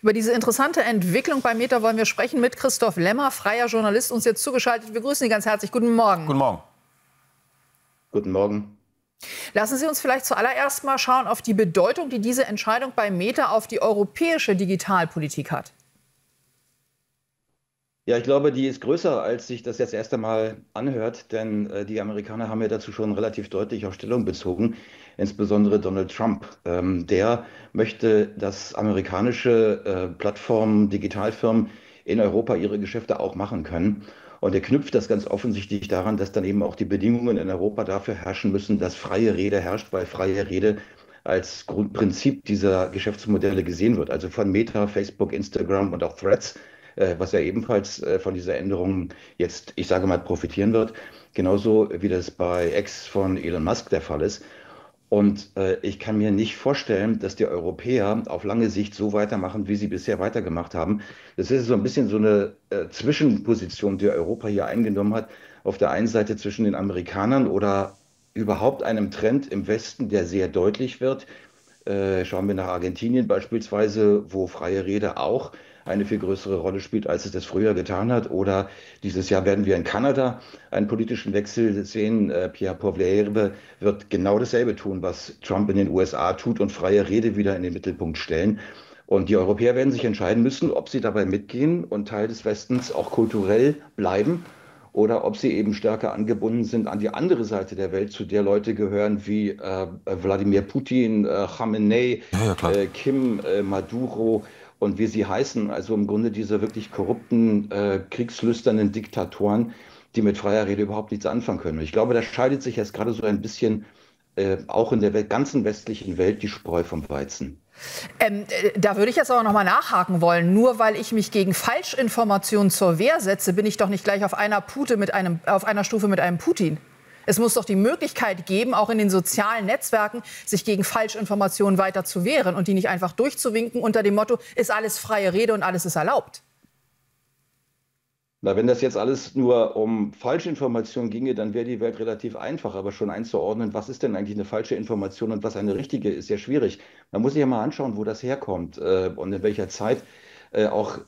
Über diese interessante Entwicklung bei Meta wollen wir sprechen mit Christoph Lemmer, freier Journalist, uns jetzt zugeschaltet. Wir grüßen Sie ganz herzlich. Guten Morgen. Guten Morgen. Guten Morgen. Lassen Sie uns vielleicht zuallererst mal schauen auf die Bedeutung, die diese Entscheidung bei Meta auf die europäische Digitalpolitik hat. Ja, ich glaube, die ist größer, als sich das jetzt erst einmal anhört, denn die Amerikaner haben ja dazu schon relativ deutlich auch Stellung bezogen, insbesondere Donald Trump. Der möchte, dass amerikanische Plattformen, Digitalfirmen in Europa ihre Geschäfte auch machen können. Und er knüpft das ganz offensichtlich daran, dass dann eben auch die Bedingungen in Europa dafür herrschen müssen, dass freie Rede herrscht, weil freie Rede als Grundprinzip dieser Geschäftsmodelle gesehen wird. Also von Meta, Facebook, Instagram und auch Threads, was ja ebenfalls von dieser Änderung jetzt, ich sage mal, profitieren wird. Genauso wie das bei X von Elon Musk der Fall ist. Und ich kann mir nicht vorstellen, dass die Europäer auf lange Sicht so weitermachen, wie sie bisher weitergemacht haben. Das ist so ein bisschen so eine Zwischenposition, die Europa hier eingenommen hat. Auf der einen Seite zwischen den Amerikanern oder überhaupt einem Trend im Westen, der sehr deutlich wird. Schauen wir nach Argentinien beispielsweise, wo freie Rede auch eine viel größere Rolle spielt, als es das früher getan hat. Oder dieses Jahr werden wir in Kanada einen politischen Wechsel sehen. Pierre Poilievre wird genau dasselbe tun, was Trump in den USA tut und freie Rede wieder in den Mittelpunkt stellen. Und die Europäer werden sich entscheiden müssen, ob sie dabei mitgehen und Teil des Westens auch kulturell bleiben oder ob sie eben stärker angebunden sind an die andere Seite der Welt, zu der Leute gehören wie Wladimir Putin, Khamenei, Kim, Maduro und wie sie heißen. Also im Grunde diese wirklich korrupten, kriegslüsternen Diktatoren, die mit freier Rede überhaupt nichts anfangen können. Und ich glaube, da scheidet sich jetzt gerade so ein bisschen auch in der ganzen westlichen Welt die Spreu vom Weizen. Da würde ich jetzt aber noch mal nachhaken wollen. Nur weil ich mich gegen Falschinformationen zur Wehr setze, bin ich doch nicht gleich auf einer Stufe mit einem Putin. Es muss doch die Möglichkeit geben, auch in den sozialen Netzwerken, sich gegen Falschinformationen weiter zu wehren und die nicht einfach durchzuwinken unter dem Motto, ist alles freie Rede und alles ist erlaubt. Na, wenn das jetzt alles nur um Falschinformationen ginge, dann wäre die Welt relativ einfach. Aber schon einzuordnen, was ist denn eigentlich eine falsche Information und was eine richtige, ist sehr schwierig. Man muss sich ja mal anschauen, wo das herkommt und in welcher Zeit auch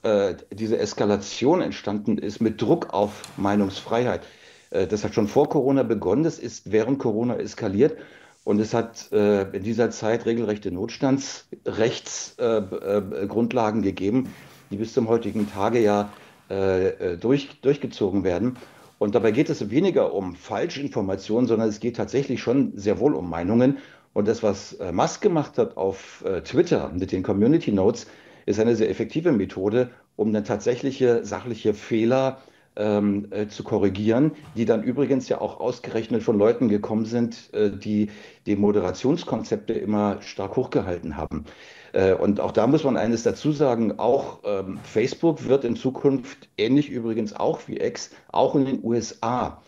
diese Eskalation entstanden ist mit Druck auf Meinungsfreiheit. Das hat schon vor Corona begonnen, das ist während Corona eskaliert. Und es hat in dieser Zeit regelrechte Notstandsrechtsgrundlagen gegeben, die bis zum heutigen Tage ja durchgezogen werden. Und dabei geht es weniger um Falschinformationen, sondern es geht tatsächlich schon sehr wohl um Meinungen. Und das, was Musk gemacht hat auf Twitter mit den Community Notes, ist eine sehr effektive Methode, um dann tatsächliche sachliche Fehler zu korrigieren, die dann übrigens ja auch ausgerechnet von Leuten gekommen sind, die die Moderationskonzepte immer stark hochgehalten haben. Und auch da muss man eines dazu sagen, auch Facebook wird in Zukunft, ähnlich übrigens auch wie X, auch in den USA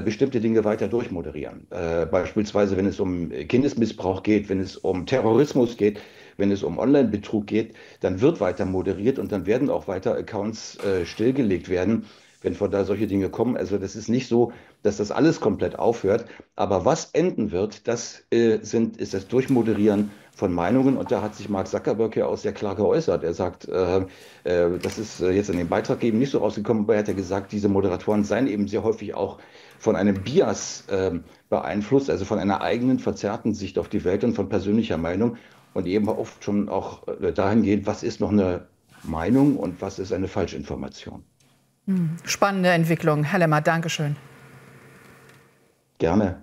bestimmte Dinge weiter durchmoderieren. Beispielsweise, wenn es um Kindesmissbrauch geht, wenn es um Terrorismus geht, wenn es um Online-Betrug geht, dann wird weiter moderiert und dann werden auch weiter Accounts stillgelegt werden, wenn von da solche Dinge kommen. Also das ist nicht so, dass das alles komplett aufhört. Aber was enden wird, das ist das Durchmoderieren von Meinungen. Und da hat sich Mark Zuckerberg ja auch sehr klar geäußert. Er sagt, das ist jetzt in dem Beitrag eben nicht so rausgekommen, aber er hat ja gesagt, diese Moderatoren seien eben sehr häufig auch von einem Bias beeinflusst, also von einer eigenen verzerrten Sicht auf die Welt und von persönlicher Meinung. Und eben oft schon auch dahingehend, was ist noch eine Meinung und was ist eine Falschinformation. Spannende Entwicklung. Herr Lemmer, Dankeschön. Gerne.